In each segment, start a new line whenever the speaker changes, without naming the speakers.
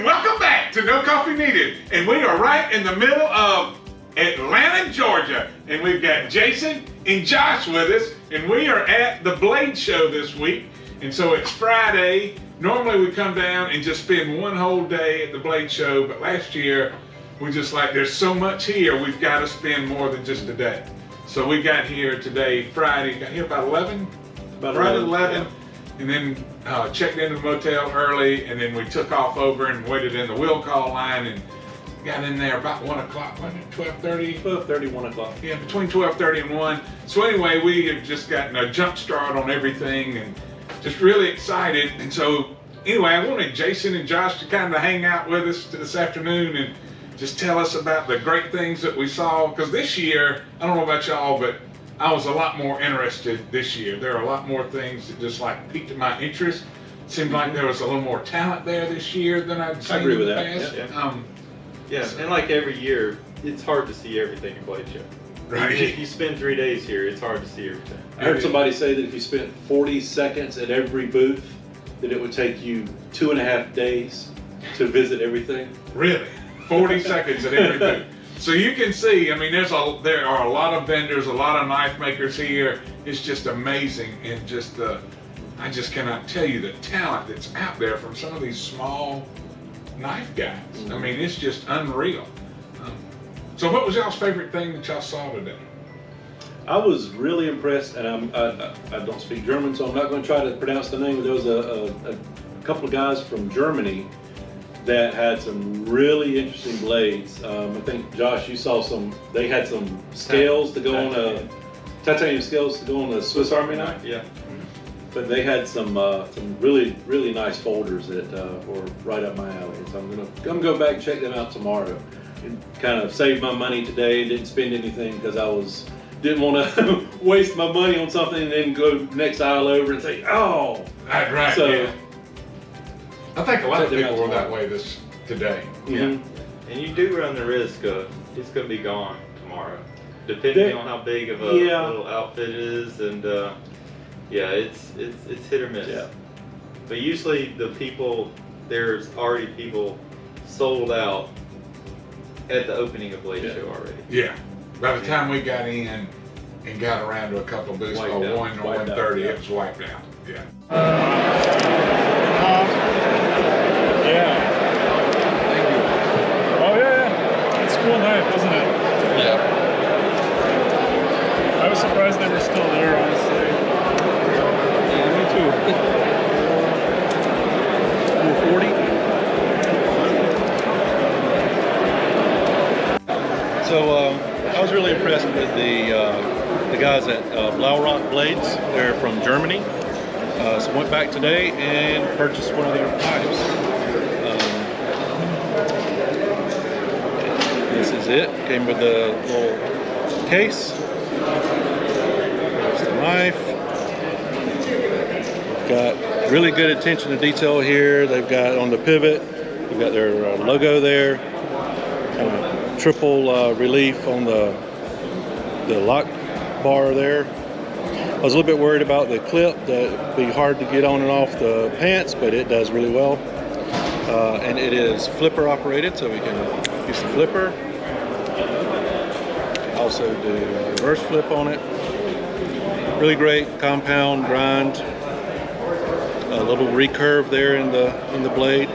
and welcome back to No Coffee Needed. And we are right in the middle of Atlanta, Georgia. And we've got Jason and Josh with us. And we are at the Blade Show this week. And so it's Friday. Normally we come down and just spend one whole day at the Blade Show. But last year, we just like, there's so much here, we've got to spend more than just a day. So we got here today, Friday, got here about 11?
About
right
11,
at 11. Yeah. And then checked into the motel early, and then we took off over and waited in the will call line and got in there about 1 o'clock, wasn't it? 12:30?
12:30, 1 o'clock.
Yeah, between 12:30 and 1. So anyway, we have just gotten a jump start on everything and just really excited. And so anyway, I wanted Jason and Josh to kind of hang out with us this afternoon and just tell us about the great things that we saw. Because this year, I don't know about y'all, but I was a lot more interested this year. There are a lot more things that just like piqued my interest. It seemed like there was a little more talent there this year than I'd seen
I agree
in
with
the
that.
past.
Yeah, and like every year, it's hard to see everything in Blade Show.
Right.
Even if you spend 3 days here, it's hard to see everything.
I heard somebody say that if you spent 40 seconds at every booth, that it would take you 2.5 days to visit everything.
Really? 40 seconds at every booth. So you can see, I mean, there are a lot of vendors, a lot of knife makers here. It's just amazing, and just I just cannot tell you the talent that's out there from some of these small knife guys. I mean, it's just unreal. So what was y'all's favorite thing that y'all saw today?
I was really impressed, and I don't speak German, so I'm not going to try to pronounce the name, but there was a couple of guys from Germany that had some really interesting blades. I think, Josh, you saw they had some scales to go on titanium scales to go on a Swiss Army knife.
Yeah.
But they had some really, really nice folders that were right up my alley. So I'm gonna go back and check them out tomorrow. And kind of saved my money today, didn't spend anything because didn't want to waste my money on something and then go next aisle over and say, oh.
Right,
so,
yeah. I think a lot of
check them
people
out
were that
tomorrow.
way today.
Mhm.
And you do run the risk of it's going to be gone tomorrow, depending on how big of a little outfit it is, and it's hit or miss.
Yeah.
But usually there's already people sold out at the opening of Blade Show already.
Yeah. By the time we got in and got around to a couple of booths, by 1 or 1:30, it was wiped out. Yeah.
Yeah. Thank you. Oh yeah. It's a cool knife, isn't it?
Yeah.
I was surprised they were still there, honestly.
Yeah, me too. 440. So I was really impressed with the guys at Blaurock Blades. They're from Germany. So went back today and purchased one of their knives. This is it. Came with a little case. There's the knife. We've got really good attention to detail here. They've got on the pivot, they've got their logo there. Triple relief on the lock bar there. I was a little bit worried about the clip, that it'd be hard to get on and off the pants, but it does really well. And it is flipper operated, so we can use the flipper. Also do a reverse flip on it. Really great compound grind. A little recurve there in the blade.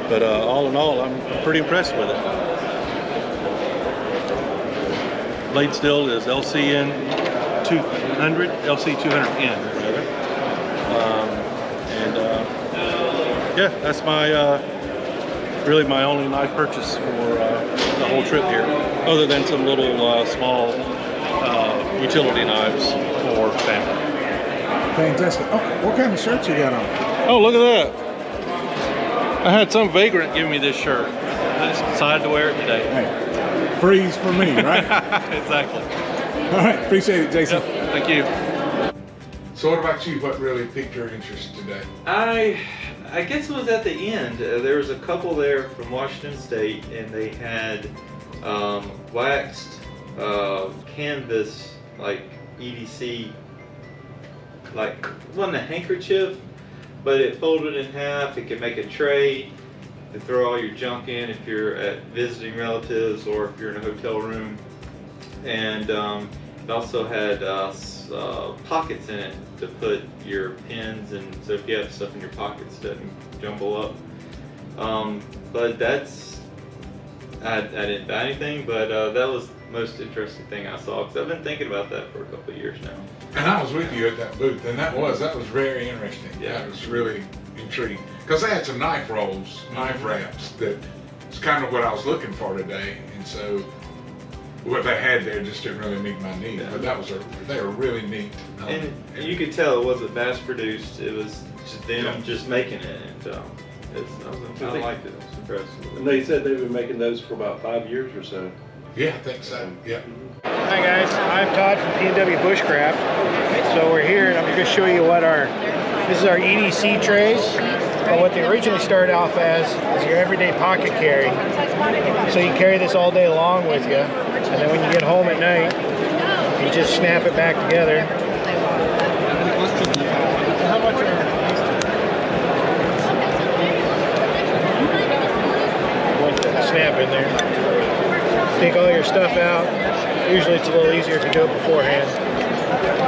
But all in all, I'm pretty impressed with it. Blade steel is LCN 200, LC 200N rather. Yeah, that's really my only knife purchase for the whole trip here, other than some little small utility knives for family.
Fantastic. Oh, what kind of shirt you got on?
Oh, look at that. I had some vagrant give me this shirt. I just decided to wear it today.
Hey, freeze for me, right?
Exactly.
All right, appreciate it, Jason.
Yep, thank you.
So what about you? What really piqued your interest today?
I guess it was at the end. There was a couple there from Washington State, and they had waxed canvas, like EDC, like it wasn't a handkerchief, but it folded in half. It could make a tray, to throw all your junk in if you're at visiting relatives or if you're in a hotel room. And it also had pockets in it to put your pins, and so if you have stuff in your pockets, it doesn't jumble up. But that's, I didn't buy anything, but that was the most interesting thing I saw, because I've been thinking about that for a couple of years now.
And I was with you at that booth, and that was very interesting.
Yeah.
I was really intrigued because they had some knife rolls, knife wraps that is kind of what I was looking for today, and so what they had there just didn't really meet my need.
Yeah.
But that was they were really neat.
And you could tell it wasn't mass produced; it was just them just making it. And I liked it. I was impressed.
And they said they've been making those for about 5 years or so.
Yeah, I think so. Yeah.
Hi guys, I'm Todd from P&W Bushcraft. So we're here and I'm going to show you what this is our EDC trays. What they originally started off as is your everyday pocket carry. So you carry this all day long with you, and then when you get home at night, you just snap it back together. How much are snap in there. Take all your stuff out. Usually it's a little easier if you do it beforehand.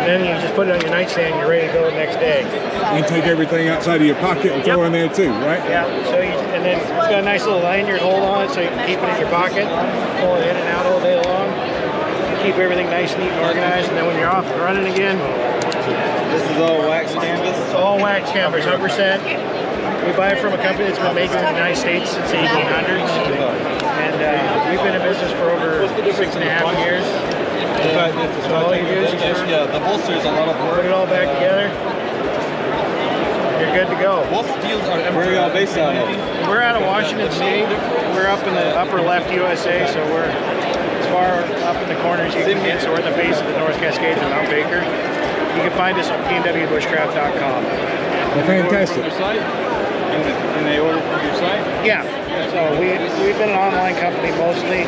And then you just put it on your nightstand, you're ready to go the next day.
You take everything outside of your pocket and throw in there too, right?
Yeah, and then it's got a nice little lanyard hold on it so you can keep it in your pocket, pull it in and out all day long. Keep everything nice, neat, and organized, and then when you're off and running again.
This is all wax canvas?
It's all wax canvas, 100%. We buy it from a company that's been making it in the United States since the 1800s. And we've been in business for over 6.5 years. So all you do is
the holster is a lot of
put
work.
it all back together. You're good to go.
What deals are where are y'all based out of?
We're out of Washington State. We're up in the upper left USA, so we're as far up in the corners you can get. So we're at the base of the North Cascades of Mount Baker. You can find us on pnwbushcraft.com.
Well, fantastic.
Your site? Can they order from your site?
Yeah. So we've been an online company mostly.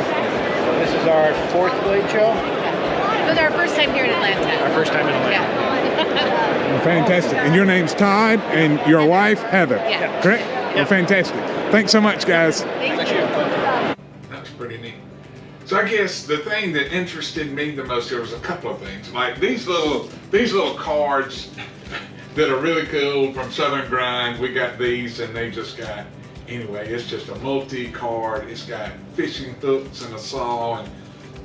This is our 4th blade show.
It was our first time here in Atlanta.
Our first time in Atlanta.
Yeah.
Well, fantastic. And your name's Todd, and your wife, Heather.
Yeah.
Correct? Well, fantastic. Thanks so much, guys.
Thank you.
That's pretty neat. So I guess the thing that interested me the most, there was a couple of things, like these little cards that are really cool from Southern Grind. We got these, and they just got, anyway, it's just a multi-card. It's got fishing hooks and a saw, and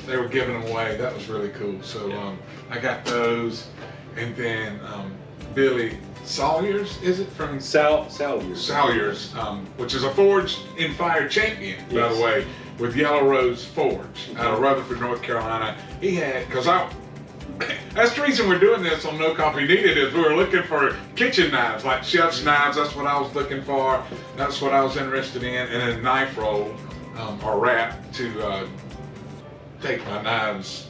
they were giving them away. That was really cool. So I got those, and then Billy Salyers, is it from
Salyers.
Salyers, which is a Forged in Fire champion, by the way, with Yellow Rose Forge out of Rutherford, North Carolina. He had, that's the reason we're doing this on No Coffee Needed, is we were looking for kitchen knives, like chef's knives. That's what I was looking for. That's what I was interested in. And then knife roll or wrap to take my knives,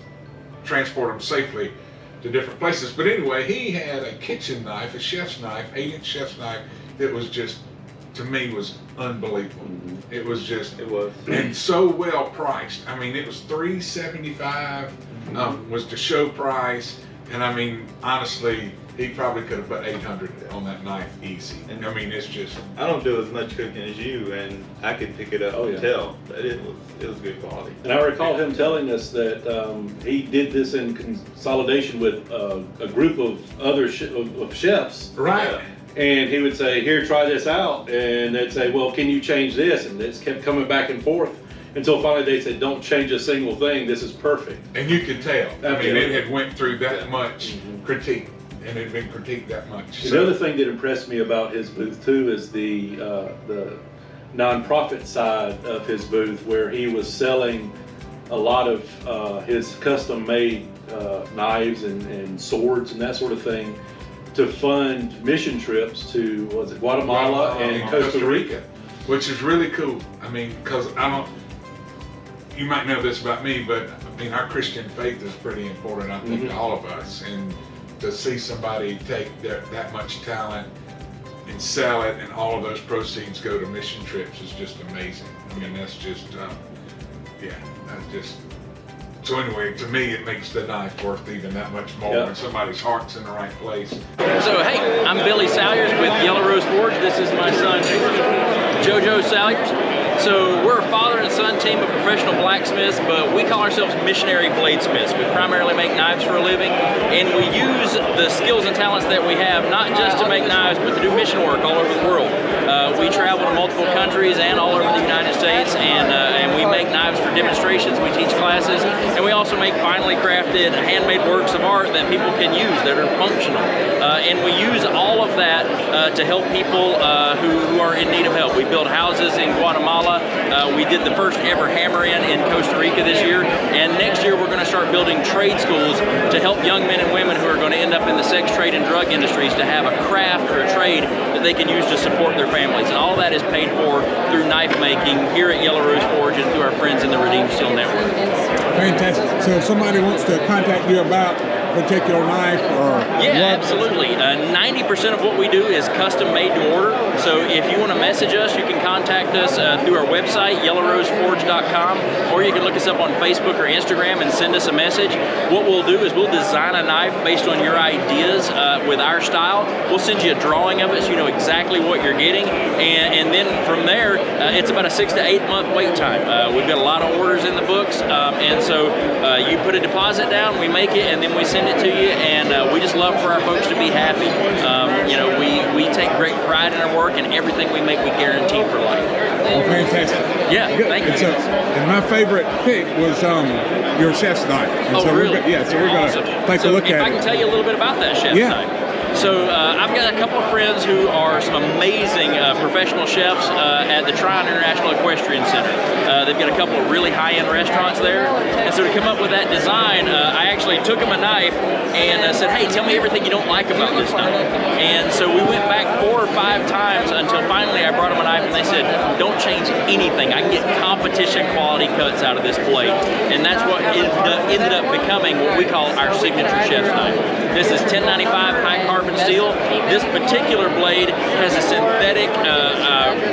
transport them safely to different places. But anyway, he had a kitchen knife, a chef's knife, 8-inch chef's knife that was just, to me, was unbelievable. It was and so well priced. I mean, it was $375 was the show price, and I mean, honestly, he probably could have put 800 on that knife easy. And I mean, it's just.
I don't do as much cooking as you, and I could pick it up and tell that it was good quality.
And I recall him telling us that he did this in consolidation with a group of other of chefs.
Right.
And he would say, "Here, try this out," and they'd say, "Well, can you change this?" And it's kept coming back and forth until finally they said, "Don't change a single thing. This is perfect."
And you could tell. I mean,
Yeah.
it had went through that much critique, and it had been critiqued that much.
The other thing that impressed me about his booth too is the nonprofit side of his booth, where he was selling a lot of his custom-made knives and swords and that sort of thing to fund mission trips to Guatemala and Costa Rica,
which is really cool. I mean, because you might know this about me, but I mean, our Christian faith is pretty important, I think, to all of us. And to see somebody take that much talent and sell it, and all of those proceeds go to mission trips is just amazing. I mean, that's just, that's just. So anyway, to me, it makes the knife worth even that much more when somebody's heart's in the right place.
So hey, I'm Billy Salyers with Yellow Rose Forge. This is my son. JoJo Salyers. So we're a father and son team of professional blacksmiths, but we call ourselves missionary bladesmiths. We primarily make knives for a living, and we use the skills and talents that we have not just to make knives, but to do mission work all over the world. We travel to multiple countries and all over the United States, and we make knives for demonstrations. We teach classes, and we also make finely crafted, handmade works of art that people can use that are functional. And we use all of that to help people who are in need of help. We build houses in Guatemala. We did the first ever hammer-in Costa Rica this year, and next year we're going to start building trade schools to help young men and women who are going to end up in the sex trade and drug industries to have a craft or a trade that they can use to support their families. And all that is paid for through knife making here at Yellow Rose Forge and through our friends in the Redeemed Steel Network.
Fantastic. So if somebody wants to contact you about a particular knife or...
Yeah, absolutely. 90% of what we do is custom made to order. So if you want to message us, you can contact us through our website, yellowroseforge.com, or you can look us up on Facebook or Instagram and send us a message. What we'll do is we'll design a knife based on your ideas with our style. We'll send you a drawing of it so you know exactly what you're getting. And then from there, it's about a 6 to 8 month wait time. We've got a lot of orders in the books. And so you put a deposit down, we make it, and then we send it to you. And we just love for our folks to be happy. You know, we take great pride in our work, and everything we make we guarantee for life.
Oh, fantastic.
Yeah,
Good.
thank you.
And my favorite pick was your chef's knife. And
Oh,
so
really?
we're going to take a look at it.
If I can tell you a little bit about that chef's knife. So I've got a couple of friends who are some amazing professional chefs at the Tryon International Equestrian Center. They've got a couple of really high-end restaurants there. And so to come up with that design, I actually took them a knife and said, hey, tell me everything you don't like about this knife. And so we went back 4 or 5 times until finally I brought them a knife and they said, don't change anything. I can get competition quality cuts out of this blade. And that's what ended up becoming what we call our signature chef's knife. This is 1095 high carbon steel. This particular blade has a synthetic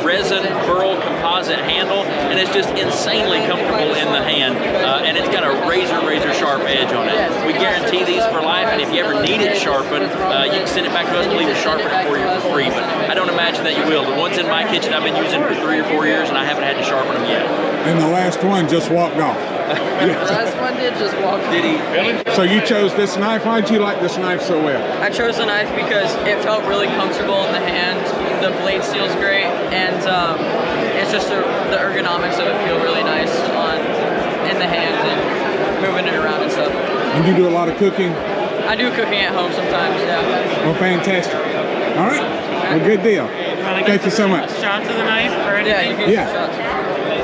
resin burl composite handle, and it's just insanely comfortable in the hand. And it's got a razor sharp edge on it. We guarantee these for life, and if you ever need it sharpened, you can send it back to us and we'll even sharpen it for you for free. But I don't imagine that you will. The ones in my kitchen I've been using for 3 or 4 years, and I haven't had to sharpen them yet.
And the last one just walked off.
The last one did just walk.
Did he? Really?
So you chose this knife. Why did you like this knife so well?
I chose the knife because it felt really comfortable in the hand. The blade steel's great, and it's just the ergonomics of it feel really nice in the hand and moving it around and stuff.
And you do a lot of cooking?
I do cooking at home sometimes, yeah.
Well, fantastic. All right. Well, good deal. Thank you so much.
Shots of the knife or anything?
Yeah, you can
Yeah.
shots.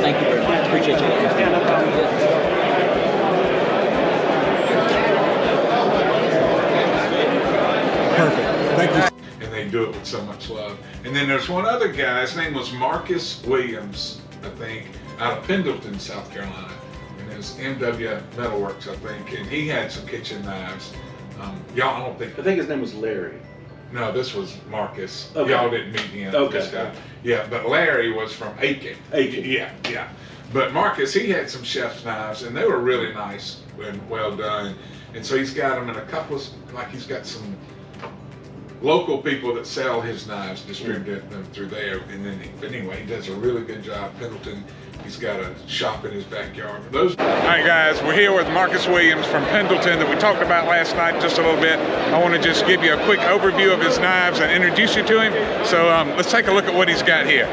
Thank you very much. Appreciate you.
Yeah, no problem.
Perfect. Thank you.
And they do it with so much love. And then there's one other guy, his name was Marcus Williams, I think, out of Pendleton, South Carolina. And it was MW Metalworks, I think, and he had some kitchen knives. Y'all, I
think his name was Larry.
No, this was Marcus.
Okay.
Y'all didn't meet him.
Okay.
This guy. Yeah, but Larry was from Aiken.
Aiken.
Yeah. But Marcus, he had some chef's knives, and they were really nice and well done. And so he's got them in a couple of, like he's got some local people that sell his knives, distribute them through there. And then, anyway, he does a really good job. Pendleton, he's got a shop in his backyard. All right, guys, we're here with Marcus Williams from Pendleton that we talked about last night just a little bit. I want to just give you a quick overview of his knives and introduce you to him. So let's take a look at what he's got here.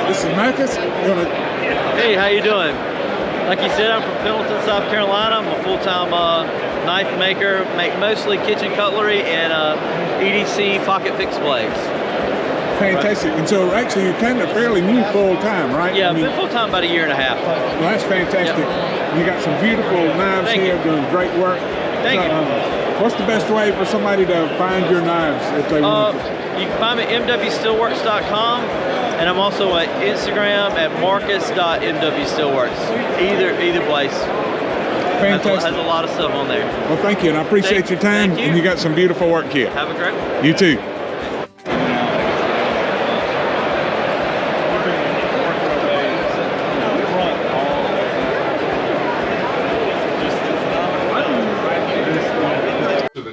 This is Marcus.
Hey, how you doing? Like you said, I'm from Pendleton, South Carolina. I'm a full-time knife maker, make mostly kitchen cutlery and EDC pocket fixed blades.
Fantastic. And so actually you're kind of fairly new full-time, right?
Yeah, I've been full-time about 1.5 years.
Well, that's fantastic. Yep. You got some beautiful knives here, doing great work.
Thank you.
What's the best way for somebody to find your knives if they want to?
You can find me at mwsteelworks.com, and I'm also at Instagram at marcus.mwsteelworks. Either place.
Fantastic.
Has a lot of stuff on there.
Well, thank you, and I appreciate your time.
Thank you.
And you got some beautiful work here.
Have a great one.
You too.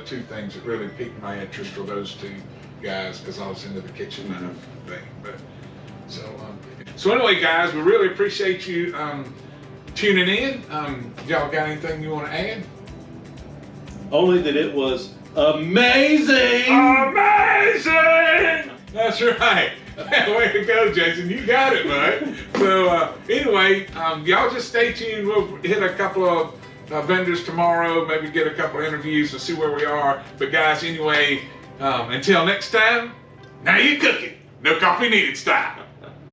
two things that really piqued my interest were those two guys, because I was into the kitchen knife thing. But so anyway, guys, we really appreciate you tuning in. Y'all got anything you want to add?
Only that it was amazing.
Amazing! That's right. Way to go, Jason. You got it, bud. So anyway, y'all just stay tuned. We'll hit a couple of vendors tomorrow, maybe get a couple of interviews and see where we are. But guys, anyway, until next time, now you cooking. No coffee needed style.